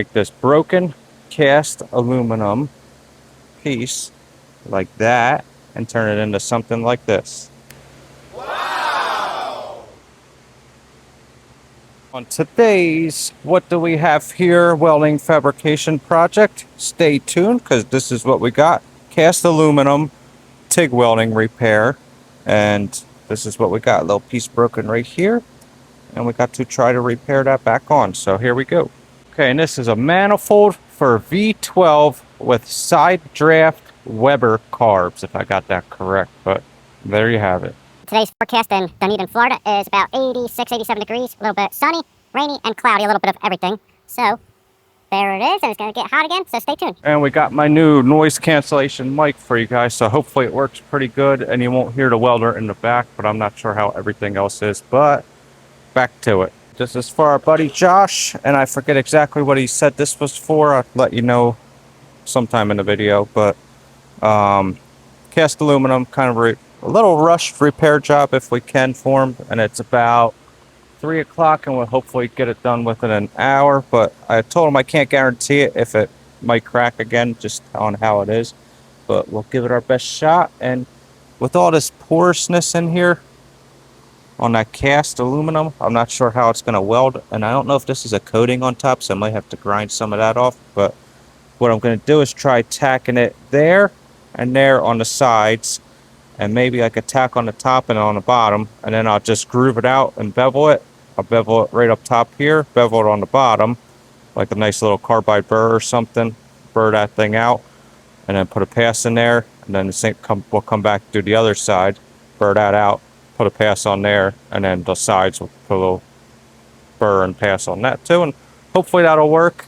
Take this broken cast aluminum piece like that and turn it into something like this. Wow! On today's What Do We Have Here welding fabrication project, stay tuned because this is what we got. Cast aluminum TIG welding repair, and this is what we got. A little piece broken right here, and we got to try to repair that back on. So here we go. Okay, and this is a manifold for V12 with side draft Weber carbs, if I got that correct, but there you have it. Today's forecast in Dunedin, Florida is about 86, 87 degrees, a little bit sunny, rainy, and cloudy, a little bit of everything. So there it is, and it's going to get hot again, so stay tuned. And we got my new noise cancellation mic for you guys, so hopefully it works pretty good, and you won't hear the welder in the back, but I'm not sure how everything else is, but back to it. This is for our buddy Josh, and I forget exactly what he said this was for. I'll let you know sometime in the video, but cast aluminum, kind of a little rushed repair job if we can for him, and it's about 3 o'clock, and we'll hopefully get it done within an hour, but I told him I can't guarantee it if it might crack again, just on how it is, but we'll give it our best shot. And with all this porousness in here on that cast aluminum, I'm not sure how it's going to weld, and I don't know if this is a coating on top, so I might have to grind some of that off, but what I'm going to do is try tacking it there and there on the sides, and maybe I could tack on the top and on the bottom, and then I'll just groove it out and bevel it. I'll bevel it right up top here, bevel it on the bottom, like a nice little carbide burr or something, burr that thing out, and then put a pass in there, and then the same we'll come back to the other side, burr that out, put a pass on there, and then the sides will put a little burr and pass on that too, and hopefully that'll work.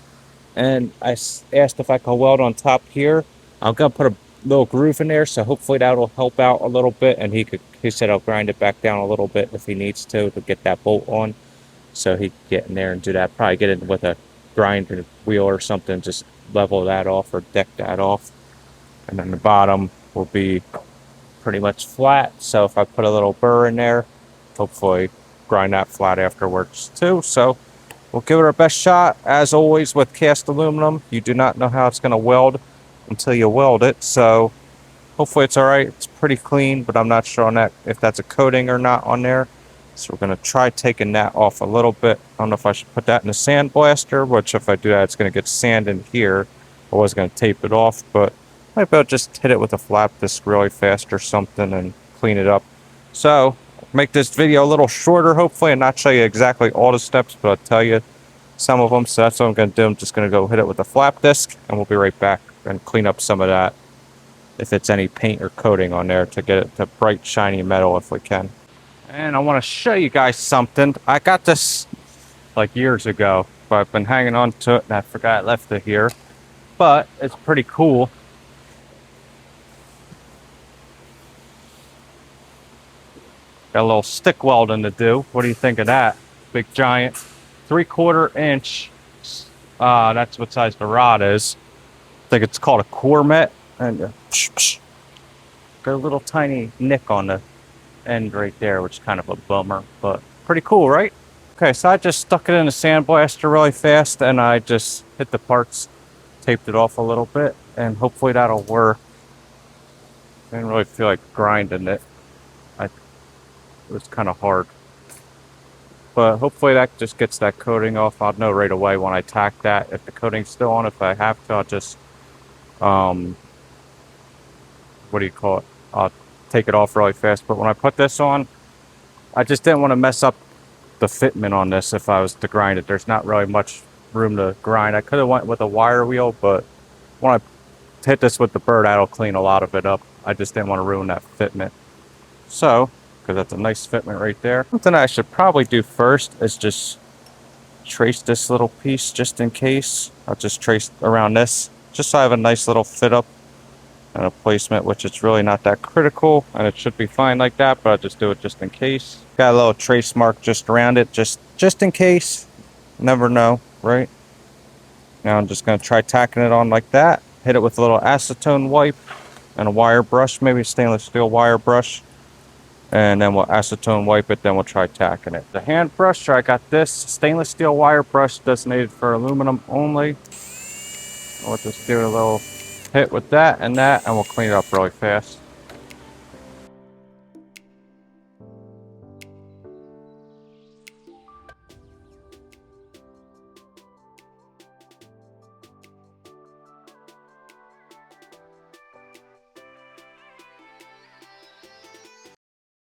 And I asked if I could weld on top here. I'm gonna put a little groove in there, so hopefully that'll help out a little bit, and he said I'll grind it back down a little bit if he needs to get that bolt on, so he can get in there and do that. Probably get it with a grinder wheel or something, just level that off or deck that off, and then the bottom will be pretty much flat, so if I put a little burr in there, hopefully grind that flat afterwards too. So we'll give it our best shot. As always with cast aluminum, you do not know how it's going to weld until you weld it, so hopefully it's all right. It's pretty clean, but I'm not sure on that if that's a coating or not on there, so we're going to try taking that off a little bit. I don't know if I should put that in a sand blaster, which if I do that, it's going to get sand in here. I was going to tape it off, but I might be able to just hit it with a flap disc really fast or something and clean it up. So make this video a little shorter hopefully, and not show you exactly all the steps, but I'll tell you some of them. So that's what I'm going to do. I'm just going to go hit it with a flap disc, and we'll be right back and clean up some of that if it's any paint or coating on there, to get it to bright shiny metal if we can. And I want to show you guys something. I got this like years ago, but I've been hanging on to it and I forgot I left it here, but it's pretty cool. Got a little stick welding to do. What do you think of that? Big giant 3/4 inch. That's what size the rod is. I think it's called a Cormet, and got a little tiny nick on the end right there, which is kind of a bummer, but pretty cool, right? Okay, so I just stuck it in a sandblaster really fast, and I just hit the parts, taped it off a little bit, and hopefully that'll work. I didn't really feel like grinding it. It was kind of hard, but hopefully that just gets that coating off. I'll know right away when I tack that if the coating's still on. If I have to, I'll just what do you call it, I'll take it off really fast. But when I put this on, I just didn't want to mess up the fitment on this. If I was to grind it, there's not really much room to grind. I could have went with a wire wheel, but when I hit this with the burr, that'll clean a lot of it up. I just didn't want to ruin that fitment. So because that's a nice fitment right there. Something I should probably do first is just trace this little piece just in case. I'll just trace around this just so I have a nice little fit up and a placement, which it's really not that critical, and it should be fine like that, but I'll just do it just in case. Got a little trace mark just around it, just in case. Never know, right? Now I'm just going to try tacking it on like that. Hit it with a little acetone wipe and a wire brush, maybe a stainless steel wire brush. and then we'll acetone wipe it, then we'll try tacking it. The hand brusher, I got this stainless steel wire brush designated for aluminum only. We'll just do a little hit with that, and we'll clean it up really fast.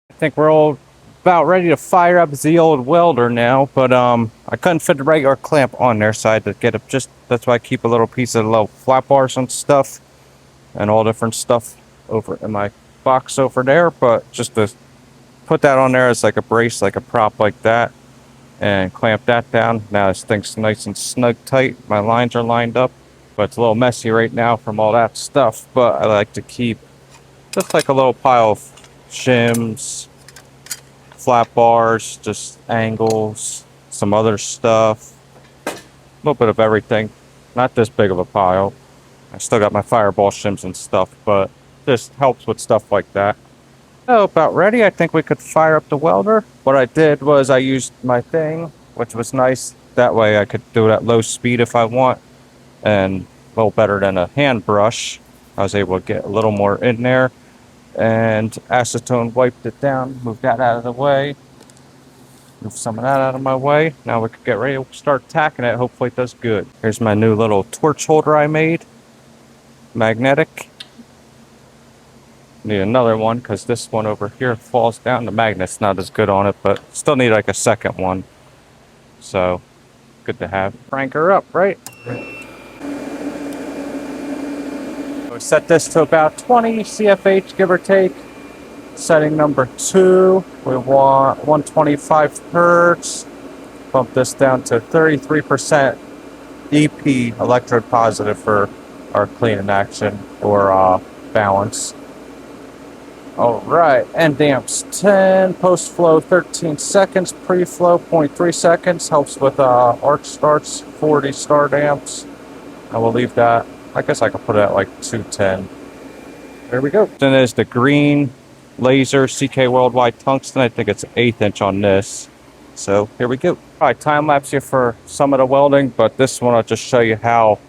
I think we're all about ready to fire up the old welder now, but I couldn't fit the regular clamp on there, so I had to get it. That's why I keep a little piece of the little flat bars and stuff and all different stuff over in my box over there, but just to put that on there as like a brace, like a prop like that, and clamp that down. Now this thing's nice and snug tight. My lines are lined up, but it's a little messy right now from all that stuff, but I like to keep just like a little pile of shims, flat bars, just angles, some other stuff, a little bit of everything. Not this big of a pile. I still got my fireball shims and stuff, but this helps with stuff like that. So about ready. I think we could fire up the welder. What I did was I used my thing, which was nice. That way I could do it at low speed if I want, and a little better than a hand brush. I was able to get a little more in there, and acetone wiped it down, moved that out of the way, move some of that out of my way. Now we could get ready to start tacking it. Hopefully it does good. Here's my new little torch holder I made, magnetic. Need another one because this one over here falls down. The magnet's not as good on it, but still need like a second one. So good to have. Crank her up, right? We set this to about 20 CFH, give or take. Setting number 2, we want 125 hertz. Bump this down to 33% EP, electrode positive, for our cleaning action or balance. Alright, end amps 10, post flow 13 seconds, pre-flow 0.3 seconds, helps with arc starts, 40 start amps. I will leave that, I guess I can put it at like 210. There we go. Then there's the green laser CK Worldwide Tungsten. I think it's 1/8 inch on this. So here we go. Alright, time lapse here for some of the welding, but this one I'll just show you how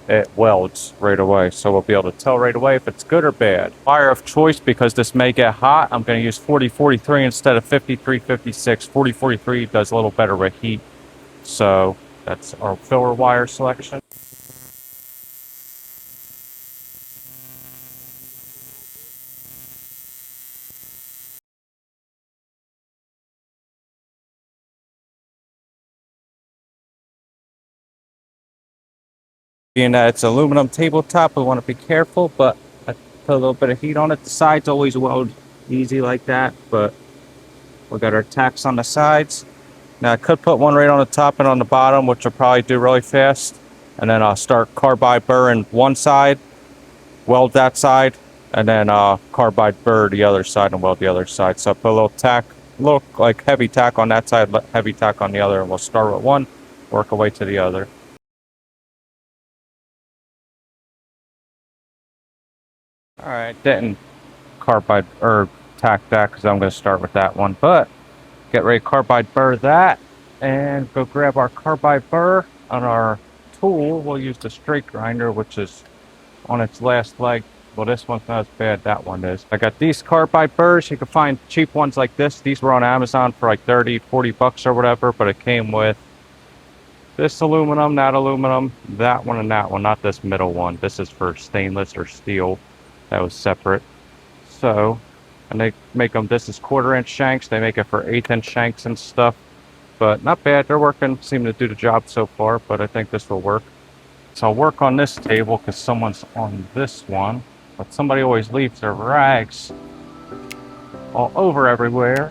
it welds right away, so we'll be able to tell right away if it's good or bad. Wire of choice, because this may get hot, I'm going to use 4043 instead of 5356. 4043 does a little better with heat, so that's our filler wire selection. Being that it's aluminum tabletop, we want to be careful, but I put a little bit of heat on it. The sides always weld easy like that, but we got our tacks on the sides. Now I could put one right on the top and on the bottom, which will probably do really fast, and then I'll start carbide burring one side, weld that side, and then carbide burr the other side and weld the other side. So I put a little tack, a little like heavy tack on that side, heavy tack on the other, and we'll start with one, work our way to the other. Alright, didn't carbide or tack that because I'm going to start with that one, but get ready to carbide burr that, and go grab our carbide burr. On our tool we'll use the straight grinder, which is on its last leg. Well, this one's not as bad, that one is. I got these carbide burrs. You can find cheap ones like this. These were on Amazon for like 30-40 bucks or whatever, but it came with this aluminum, that aluminum, that one, and that one, not this middle one. This is for stainless or steel. That was separate. So, and they make them, this is 1/4 inch shanks. They make it for 1/8 inch shanks and stuff, but not bad. They're working, seem to do the job so far, but I think this will work. So I'll work on this table because someone's on this one, but somebody always leaves their rags all over everywhere.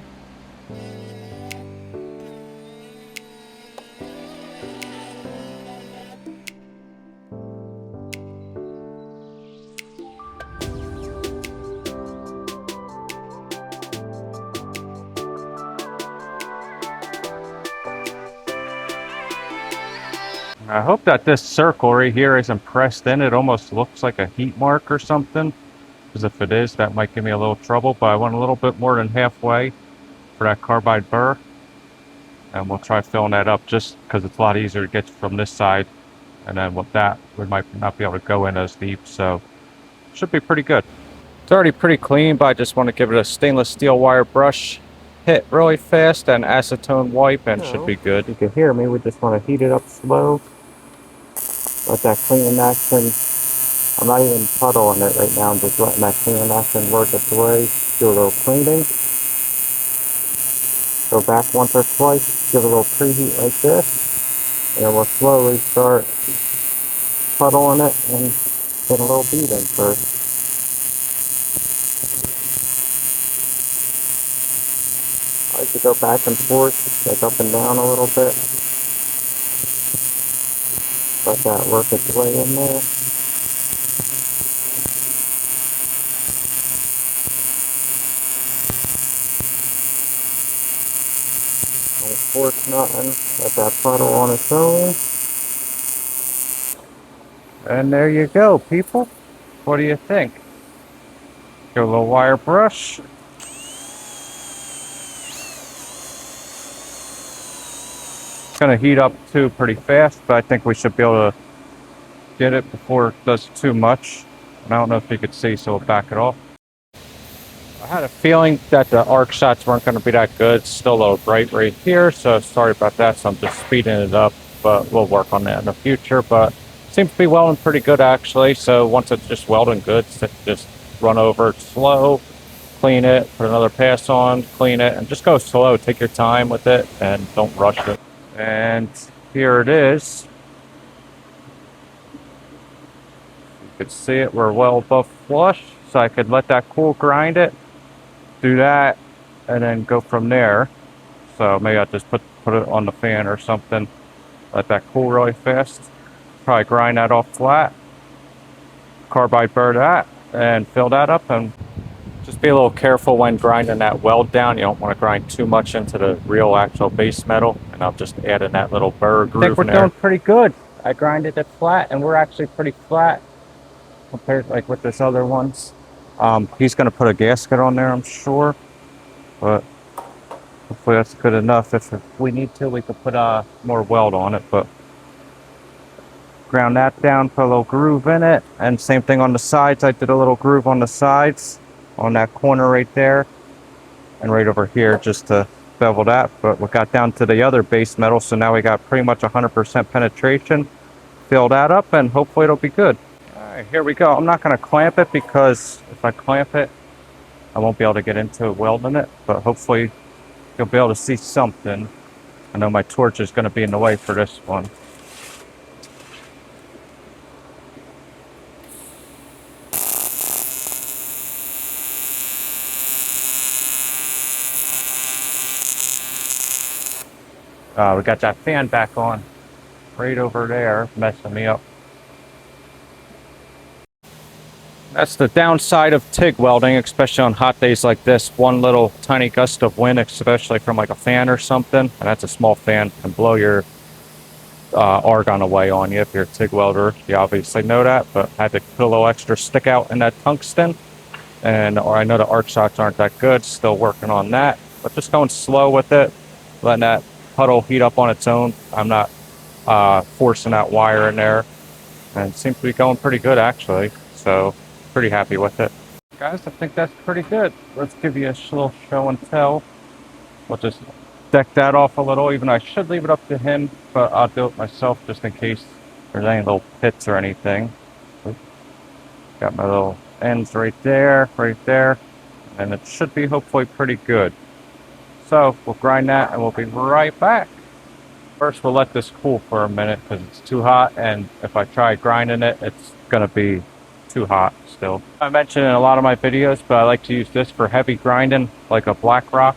I hope that this circle right here isn't pressed in. It almost looks like a heat mark or something. because if it is, that might give me a little trouble, but I want a little bit more than halfway for that carbide burr, and we'll try filling that up just because it's a lot easier to get from this side, and then with that, we might not be able to go in as deep, so should be pretty good. It's already pretty clean, but I just want to give it a stainless steel wire brush hit really fast and acetone wipe, and should be good. You can hear me, we just want to heat it up slow. Let that cleaning action, I'm not even puddling it right now, I'm just letting that cleaning action work its way. Do a little cleaning. Go back once or twice, give a little preheat like this, and we'll slowly start puddling it and get a little bead in first. I like to go back and forth, like up and down a little bit. Let that work its way in there. Don't force nothing. Let that puddle on its own. And there you go, people. What do you think? Give a little wire brush. It's gonna heat up too pretty fast, but I think we should be able to get it before it does too much. And I don't know if you could see, so we'll back it off. I had a feeling that the arc shots weren't going to be that good. It's still a little bright right here, so sorry about that. So I'm just speeding it up, but we'll work on that in the future. But it seems to be welding pretty good actually. So once it's just welding good, just run over it slow, clean it, put another pass on, clean it, and just go slow. Take your time with it and don't rush it. And here it is. You can see it, we're well above flush, so I could let that cool, grind it, do that, and then go from there. So maybe I'll just put it on the fan or something, let that cool really fast, probably grind that off flat, carbide burr that, and fill that up, and just be a little careful when grinding that weld down. You don't want to grind too much into the real actual base metal, and I'll just add in that little burr groove. I think we're doing pretty good. I grinded it flat, and we're actually pretty flat compared like with this other ones. He's going to put a gasket on there, I'm sure, but hopefully that's good enough. If we need to, we could put more weld on it, but ground that down, put a little groove in it, and same thing on the sides. I did a little groove on the sides, on that corner right there, and right over here just to bevel that, but we got down to the other base metal, so now we got pretty much 100% penetration. Fill that up, and hopefully it'll be good. Here we go. I'm not going to clamp it because if I clamp it, I won't be able to get into welding it, but hopefully you'll be able to see something. I know my torch is going to be in the way for this one. We got that fan back on right over there, messing me up. That's the downside of TIG welding, especially on hot days like this. One little tiny gust of wind, especially from like a fan or something, and that's a small fan, can blow your argon away on you if you're a TIG welder. You obviously know that, but I had to put a little extra stick out in that tungsten. Or I know the arc shots aren't that good, still working on that. But just going slow with it, letting that puddle heat up on its own. I'm not forcing that wire in there. And it seems to be going pretty good actually. So pretty happy with it. Guys, I think that's pretty good. Let's give you a little show and tell. We'll just deck that off a little, even though I should leave it up to him, but I'll do it myself just in case there's any little pits or anything. Got my little ends right there, and it should be hopefully pretty good. So we'll grind that and we'll be right back. First, we'll let this cool for a minute because it's too hot, and if I try grinding it, it's gonna be too hot still. I mentioned in a lot of my videos, but I like to use this for heavy grinding, like a black rock,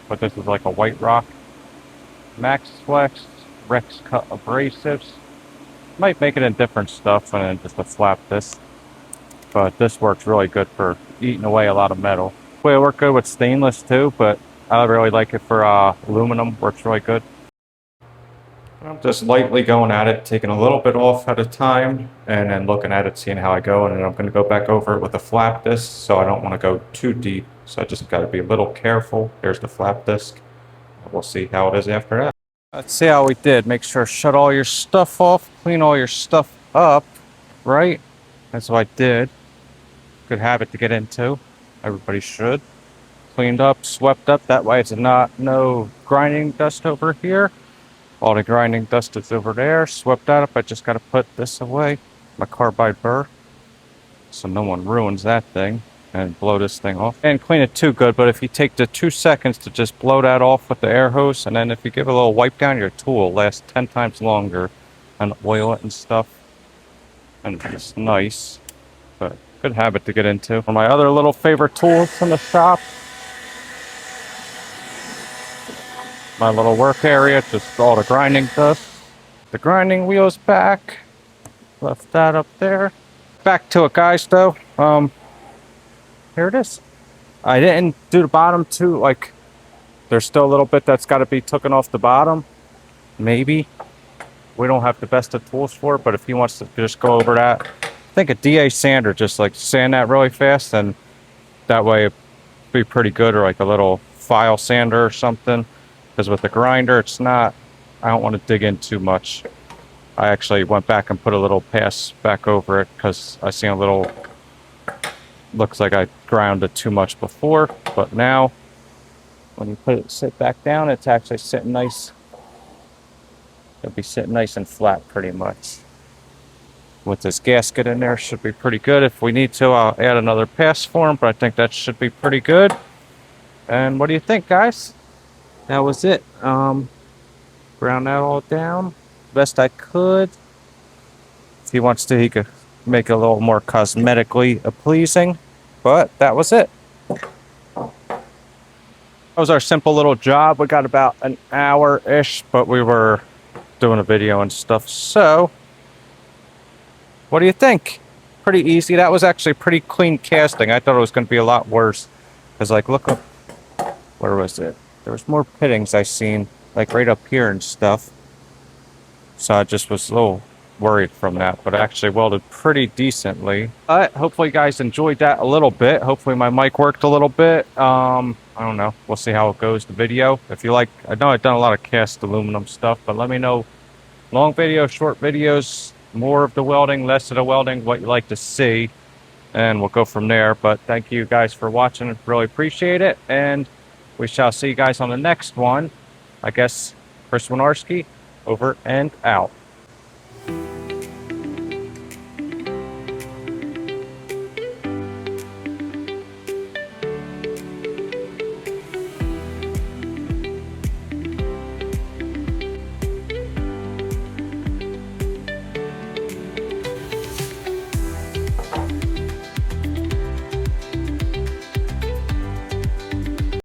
but this is like a white rock. Max Flex, Rex Cut abrasives. Might make it in different stuff and then just a flap this. But this works really good for eating away a lot of metal. Well, it worked good with stainless too, but I really like it for aluminum, works really good. I'm just lightly going at it, taking a little bit off at a time, and then looking at it, seeing how I go, and then I'm going to go back over it with a flap disc, so I don't want to go too deep, so I just got to be a little careful. There's the flap disc. We'll see how it is after that. Let's see how we did. Make sure shut all your stuff off, clean all your stuff up, right? That's what I did. Good habit to get into. Everybody should. Cleaned up, swept up, that way it's not no grinding dust over here. All the grinding dust is over there, swept that up. I just got to put this away, my carbide burr, so no one ruins that thing, and blow this thing off. And clean it too good, but if you take the 2 seconds to just blow that off with the air hose, and then if you give it a little wipe down, your tool will last 10 times longer, and oil it and stuff. And it's nice, but good habit to get into. One of my other little favorite tools in the shop. My little work area, just all the grinding dust. The grinding wheels back. Left that up there. Back to it, guys, though. Here it is. I didn't do the bottom too, like, there's still a little bit that's got to be taken off the bottom. Maybe. We don't have the best of tools for it, but if he wants to just go over that, I think a DA sander, just like sand that really fast, and that way it'd be pretty good, or like a little file sander or something. Because with the grinder, it's not, I don't want to dig in too much. I actually went back and put a little pass back over it because I seen a little, looks like I ground it too much before. But now, when you put it, sit back down, it's actually sitting nice. It'll be sitting nice and flat pretty much. With this gasket in there, should be pretty good. If we need to, I'll add another pass for him, but I think that should be pretty good. And what do you think, guys? That was it. Ground that all down best I could. If he wants to, he could make it a little more cosmetically pleasing, but that was it. That was our simple little job. We got about an hour-ish, but we were doing a video and stuff. So, what do you think? Pretty easy. That was actually pretty clean casting. I thought it was going to be a lot worse. Because, like, look up, where was it? There was more pittings I seen, like right up here and stuff. So I just was a little worried from that, but I actually welded pretty decently. But hopefully you guys enjoyed that a little bit. Hopefully my mic worked a little bit. I don't know. We'll see how it goes, the video. If you like, I know I've done a lot of cast aluminum stuff, but let me know long videos, short videos, more of the welding, less of the welding, what you like to see, and we'll go from there. But thank you guys for watching. Really appreciate it. And we shall see you guys on the next one. I guess Chris Winarski, over and out.